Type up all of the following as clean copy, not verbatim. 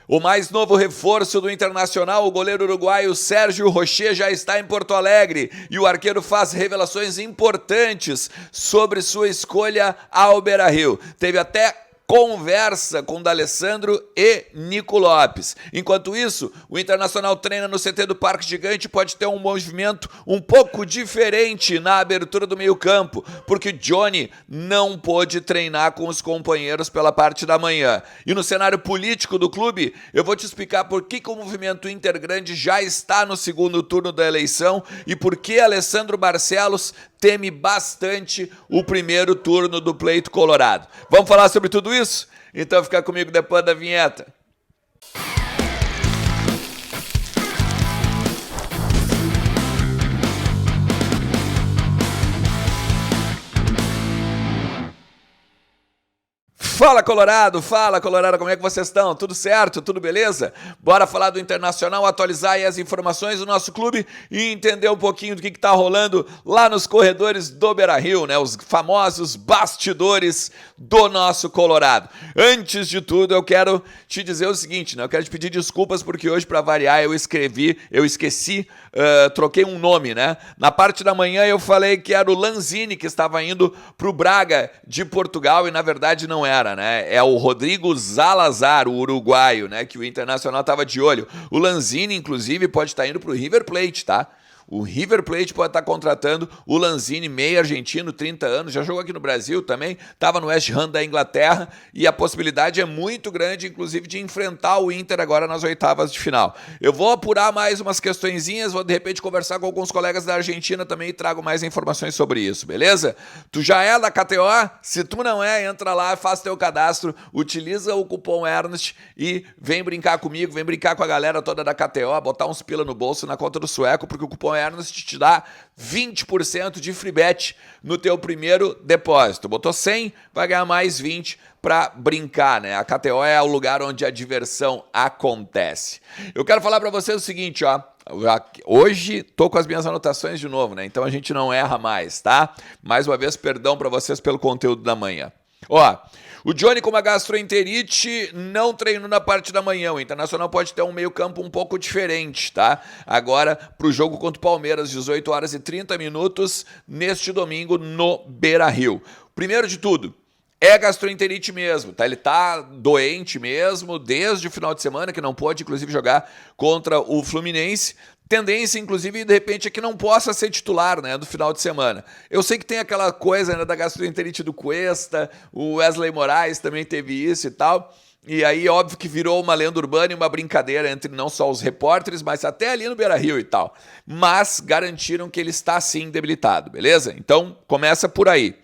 O mais novo reforço do Internacional, o goleiro uruguaio Sérgio Rocher, já está em Porto Alegre e o arqueiro faz revelações importantes sobre sua escolha ao Beira-Rio. Teve até conversa com D'Alessandro e Nico Lopes. Enquanto isso, o Internacional treina no CT do Parque Gigante e pode ter um movimento um pouco diferente na abertura do meio-campo, porque Johnny não pôde treinar com os companheiros pela parte da manhã. E no cenário político do clube, eu vou te explicar por que o movimento Intergrande já está no segundo turno da eleição e por que Alessandro Barcelos teme bastante o primeiro turno do pleito colorado. Vamos falar sobre tudo isso? Então fica comigo depois da vinheta. Fala Colorado, como é que vocês estão? Tudo certo? Tudo beleza? Bora falar do Internacional, atualizar aí as informações do nosso clube e entender um pouquinho do que está rolando lá nos corredores do Beira-Rio, né? Os famosos bastidores do nosso Colorado. Antes de tudo, eu quero te dizer o seguinte, né? Eu quero te pedir desculpas porque hoje, para variar, eu esqueci, troquei um nome, né? Na parte da manhã eu falei que era o Lanzini que estava indo para o Braga de Portugal e na verdade não era, né? É o Rodrigo Zalazar, o uruguaio, né? Que o Internacional estava de olho. O Lanzini, inclusive, pode estar indo para o River Plate, tá? O River Plate pode estar contratando o Lanzini, meio argentino, 30 anos, já jogou aqui no Brasil também, estava no West Ham da Inglaterra e a possibilidade é muito grande, inclusive, de enfrentar o Inter agora nas oitavas de final. Eu vou apurar mais umas questõezinhas, vou de repente conversar com alguns colegas da Argentina também e trago mais informações sobre isso, beleza? Tu já é da KTO? Se tu não é, entra lá, faz teu cadastro, utiliza o cupom Ernest e vem brincar comigo, vem brincar com a galera toda da KTO, botar uns pila no bolso na conta do sueco, porque o cupom Ernest te dá 20% de free bet no teu primeiro depósito. Botou 100, vai ganhar mais 20 para brincar, né? A KTO é o lugar onde a diversão acontece. Eu quero falar para vocês o seguinte, ó. Hoje tô com as minhas anotações de novo, né? Então a gente não erra mais, tá? Mais uma vez, perdão para vocês pelo conteúdo da manhã. Ó, o Johnny com uma gastroenterite não treinou na parte da manhã. O Internacional pode ter um meio campo um pouco diferente, tá? Agora, pro jogo contra o Palmeiras, 18 horas e 30 minutos, neste domingo no Beira-Rio. Primeiro de tudo, é gastroenterite mesmo, tá? Ele tá doente mesmo desde o final de semana, que não pode, inclusive, jogar contra o Fluminense. Tendência, inclusive, de repente, é que não possa ser titular, né, do final de semana. Eu sei que tem aquela coisa, né, da gastroenterite do Cuesta, o Wesley Moraes também teve isso e tal. E aí, óbvio que virou uma lenda urbana e uma brincadeira entre não só os repórteres, mas até ali no Beira-Rio e tal. Mas garantiram que ele está, sim, debilitado, beleza? Então, começa por aí.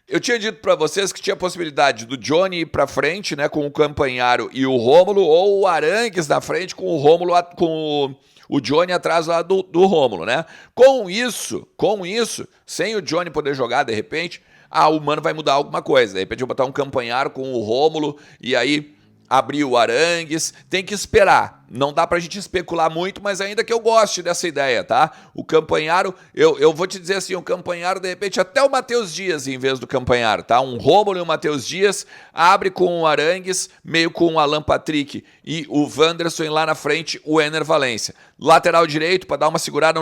Eu tinha dito para vocês que tinha a possibilidade do Johnny ir para frente, né, com o Campanharo e o Rômulo, ou o Arangues na frente com o Rômulo, com o Johnny atrás lá do Rômulo, né? Com isso, sem o Johnny poder jogar de repente, o Mano vai mudar alguma coisa. De repente eu vou botar um Campanharo com o Rômulo e aí abrir o Arangues, tem que esperar. Não dá pra gente especular muito, mas ainda que eu goste dessa ideia, tá? O Campanharo, eu vou te dizer assim, o Campanharo, de repente, até o Matheus Dias em vez do Campanharo, tá? Um Rômulo e o Matheus Dias, abre com o Arangues, meio com o Alan Patrick e o Wanderson e lá na frente o Ener Valencia. Lateral direito, para dar uma segurada,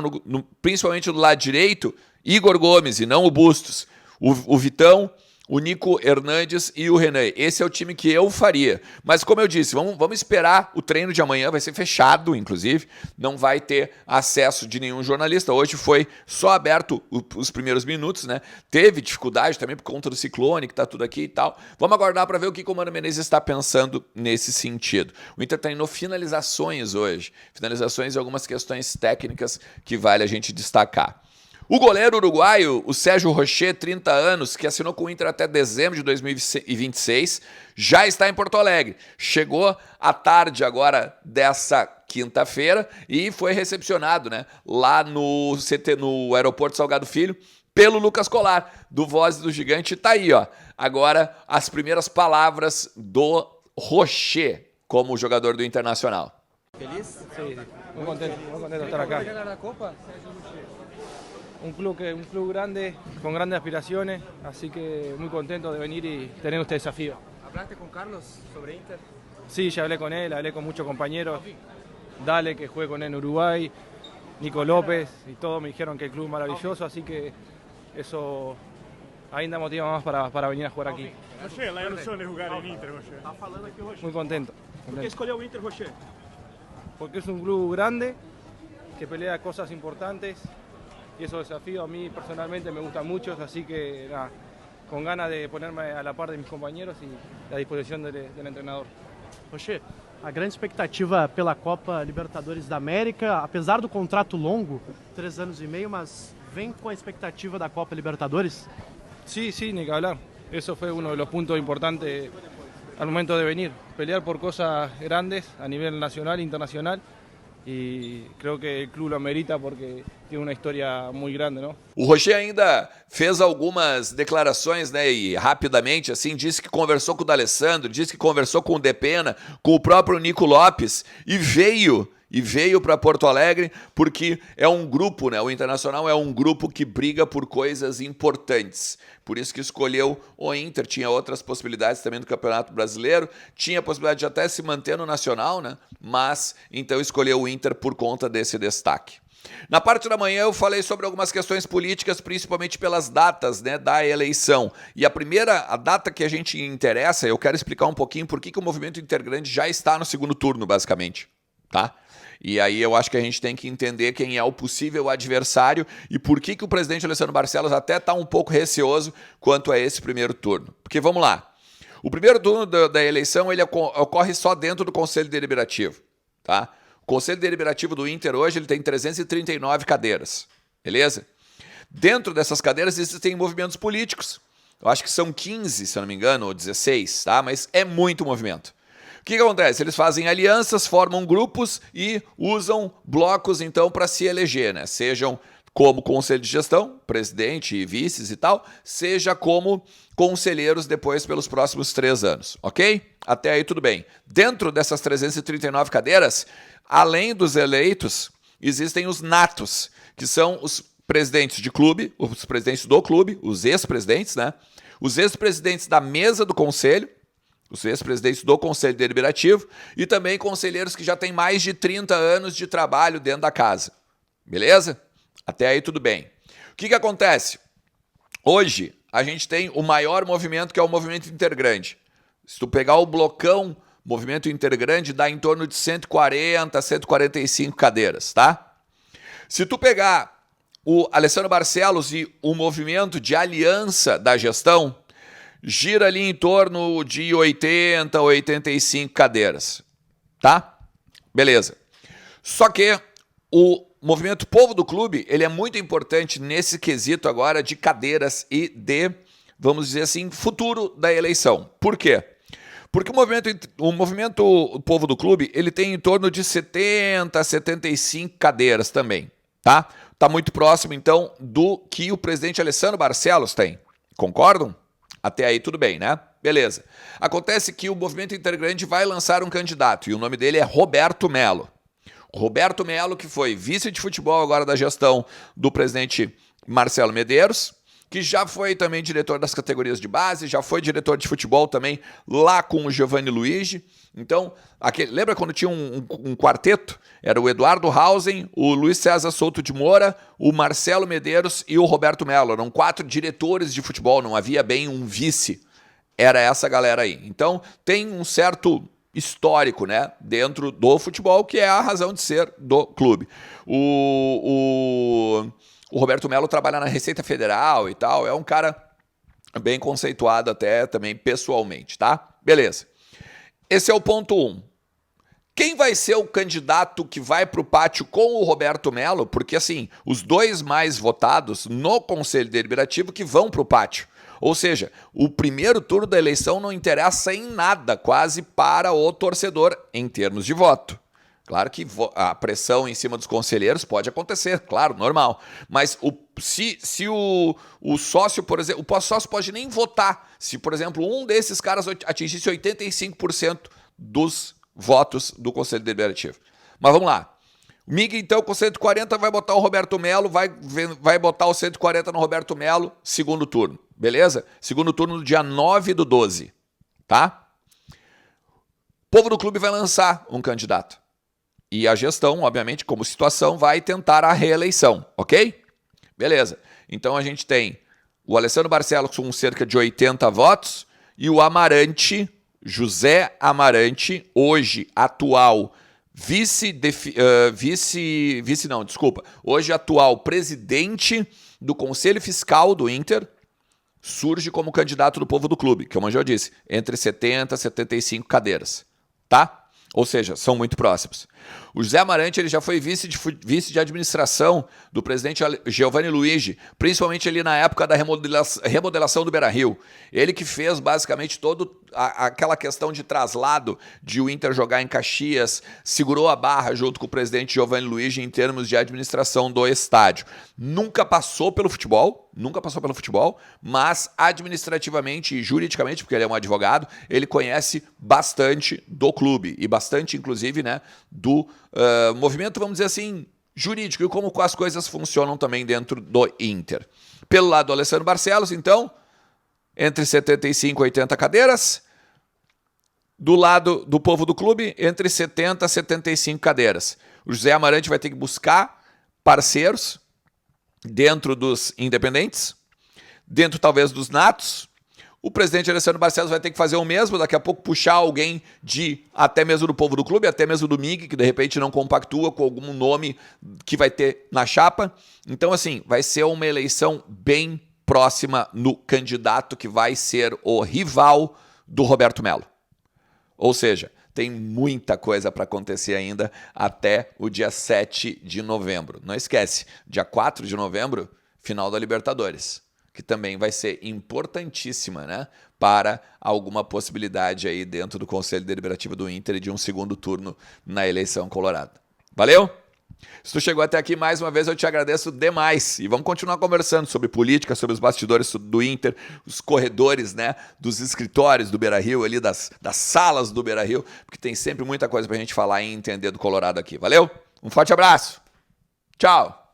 principalmente no lado direito, Igor Gomes e não o Bustos. O Vitão, o Nico Hernandes e o Renan. Esse é o time que eu faria. Mas como eu disse, vamos esperar. O treino de amanhã vai ser fechado, inclusive. Não vai ter acesso de nenhum jornalista. Hoje foi só aberto os primeiros minutos, né? Teve dificuldade também por conta do ciclone, que tá tudo aqui e tal. Vamos aguardar para ver o que o Mano Menezes está pensando nesse sentido. O Inter treinou finalizações hoje. Finalizações e algumas questões técnicas que vale a gente destacar. O goleiro uruguaio, o Sérgio Rocher, 30 anos, que assinou com o Inter até dezembro de 2026, já está em Porto Alegre. Chegou à tarde agora dessa quinta-feira e foi recepcionado, né, lá no CT, no Aeroporto Salgado Filho, pelo Lucas Colar, do Voz do Gigante. Tá aí, ó. Agora as primeiras palavras do Rocher como jogador do Internacional. Feliz? Sí, muy contento de estar acá. Un club grande, con grandes aspiraciones, así que muy contento de venir y tener este desafío. ¿Hablaste con Carlos sobre Inter? Sí, ya hablé con muchos compañeros. Dale, que jugué con él en Uruguay, Nico López y todos me dijeron que el club es maravilloso, así que eso ainda motiva más para venir a jugar aqui. Rocher, a emoção de jogar em Inter, Rocher. Tá falando aqui, Rocher. Muy contento. Por que escolheu o Inter, Rocher? Porque es un club grande que pelea cosas importantes y esos desafíos a mí personalmente me gustan mucho, así que nada, con ganas de ponerme a la par de mis compañeros y a disposición del entrenador. Rocher, a grande expectativa pela Copa Libertadores da América, apesar do contrato longo, 3 anos e meio, mas vem com a expectativa da Copa Libertadores? Sí, ni que hablar. Eso fue uno de los puntos importantes al momento de venir. Pelear por cosas grandes a nivel nacional e internacional. E creo que o clube lo amerita porque tem uma história muito grande, não? O Rocher ainda fez algumas declarações, né, e rapidamente, assim, disse que conversou com o D'Alessandro, disse que conversou com o Depena, com o próprio Nico Lopes, e veio para Porto Alegre porque é um grupo, né? O Internacional é um grupo que briga por coisas importantes. Por isso que escolheu o Inter. Tinha outras possibilidades também do Campeonato Brasileiro, tinha a possibilidade de até se manter no Nacional, né? Mas então escolheu o Inter por conta desse destaque. Na parte da manhã eu falei sobre algumas questões políticas, principalmente pelas datas, né, da eleição. E a data que a gente interessa, eu quero explicar um pouquinho por que o movimento Intergrande já está no segundo turno, basicamente, tá? E aí eu acho que a gente tem que entender quem é o possível adversário e por que o presidente Alessandro Barcelos até está um pouco receoso quanto a esse primeiro turno. Porque vamos lá, o primeiro turno da eleição ele ocorre só dentro do Conselho Deliberativo, tá? O Conselho Deliberativo do Inter hoje ele tem 339 cadeiras, beleza? Dentro dessas cadeiras existem movimentos políticos. Eu acho que são 15, se eu não me engano, ou 16, tá? Mas é muito movimento. O que acontece? Eles fazem alianças, formam grupos e usam blocos, então, para se eleger, né? Sejam como conselho de gestão, presidente e vices e tal, seja como conselheiros depois pelos próximos 3 anos, ok? Até aí tudo bem. Dentro dessas 339 cadeiras, além dos eleitos, existem os natos, que são os presidentes de clube, os presidentes do clube, os ex-presidentes, né? Os ex-presidentes da mesa do conselho, os ex-presidentes do Conselho Deliberativo e também conselheiros que já têm mais de 30 anos de trabalho dentro da casa. Beleza? Até aí tudo bem. O que acontece? Hoje a gente tem o maior movimento, que é o movimento Intergrande. Se tu pegar o blocão movimento Intergrande, dá em torno de 140, 145 cadeiras, tá? Se tu pegar o Alessandro Barcelos e o movimento de aliança da gestão, gira ali em torno de 80, 85 cadeiras, tá? Beleza. Só que o movimento Povo do Clube, ele é muito importante nesse quesito agora de cadeiras e de, vamos dizer assim, futuro da eleição. Por quê? Porque o movimento Povo do Clube, ele tem em torno de 70, 75 cadeiras também, tá? Tá muito próximo, então, do que o presidente Alessandro Barcelos tem. Concordam? Até aí tudo bem, né? Beleza. Acontece que o movimento Intergrande vai lançar um candidato e o nome dele é Roberto Melo. Roberto Melo, que foi vice de futebol agora da gestão do presidente Marcelo Medeiros, que já foi também diretor das categorias de base, já foi diretor de futebol também lá com o Giovanni Luigi. Então, lembra quando tinha um quarteto? Era o Eduardo Hausen, o Luiz César Souto de Moura, o Marcelo Medeiros e o Roberto Melo. Eram 4 diretores de futebol, não havia bem um vice. Era essa galera aí. Então, tem um certo histórico, né, dentro do futebol, que é a razão de ser do clube. O Roberto Melo trabalha na Receita Federal e tal, é um cara bem conceituado até também pessoalmente, tá? Beleza. Esse é o ponto 1. Quem vai ser o candidato que vai para o pátio com o Roberto Melo? Porque, assim, os 2 mais votados no Conselho Deliberativo que vão para o pátio. Ou seja, o primeiro turno da eleição não interessa em nada quase para o torcedor em termos de voto. Claro que a pressão em cima dos conselheiros pode acontecer, claro, normal. Mas se o sócio, por exemplo, o sócio pode nem votar. Se, por exemplo, um desses caras atingisse 85% dos votos do Conselho Deliberativo. Mas vamos lá. O MIG, então, com 140, vai botar o Roberto Melo, vai botar o 140 no Roberto Melo, segundo turno. Beleza? Segundo turno do dia 9/12, tá? povo do clube vai lançar um candidato. E a gestão, obviamente, como situação, vai tentar a reeleição, ok? Beleza. Então a gente tem o Alessandro Barcelos com cerca de 80 votos e o Amarante, José Amarante, hoje atual hoje atual presidente do Conselho Fiscal do Inter, surge como candidato do povo do clube, que como eu já disse, entre 70 e 75 cadeiras, tá? Ou seja, são muito próximos. O José Amarante ele já foi vice de administração do presidente Giovanni Luigi, principalmente ali na época da remodelação do Beira-Rio. Ele que fez basicamente toda aquela questão de traslado de o Inter jogar em Caxias, segurou a barra junto com o presidente Giovanni Luigi em termos de administração do estádio. Nunca passou pelo futebol, mas administrativamente e juridicamente, porque ele é um advogado, ele conhece bastante do clube e bastante, inclusive, né, do movimento, vamos dizer assim, jurídico e como as coisas funcionam também dentro do Inter. Pelo lado do Alessandro Barcelos, então, entre 75 e 80 cadeiras. Do lado do povo do clube, entre 70 e 75 cadeiras. O José Amarante vai ter que buscar parceiros dentro dos independentes, dentro talvez dos natos. O presidente Alessandro Barcelos vai ter que fazer o mesmo, daqui a pouco puxar alguém de até mesmo do povo do clube, até mesmo do MIG, que de repente não compactua com algum nome que vai ter na chapa. Então, assim, vai ser uma eleição bem próxima no candidato que vai ser o rival do Roberto Melo. Ou seja, tem muita coisa para acontecer ainda até o dia 7 de novembro. Não esquece, dia 4 de novembro, final da Libertadores, que também vai ser importantíssima, né, para alguma possibilidade aí dentro do Conselho Deliberativo do Inter de um segundo turno na eleição colorada. Valeu? Se tu chegou até aqui, mais uma vez eu te agradeço demais. E vamos continuar conversando sobre política, sobre os bastidores do Inter, os corredores, né, dos escritórios do Beira-Rio, ali das salas do Beira-Rio, porque tem sempre muita coisa pra gente falar e entender do Colorado aqui. Valeu? Um forte abraço. Tchau.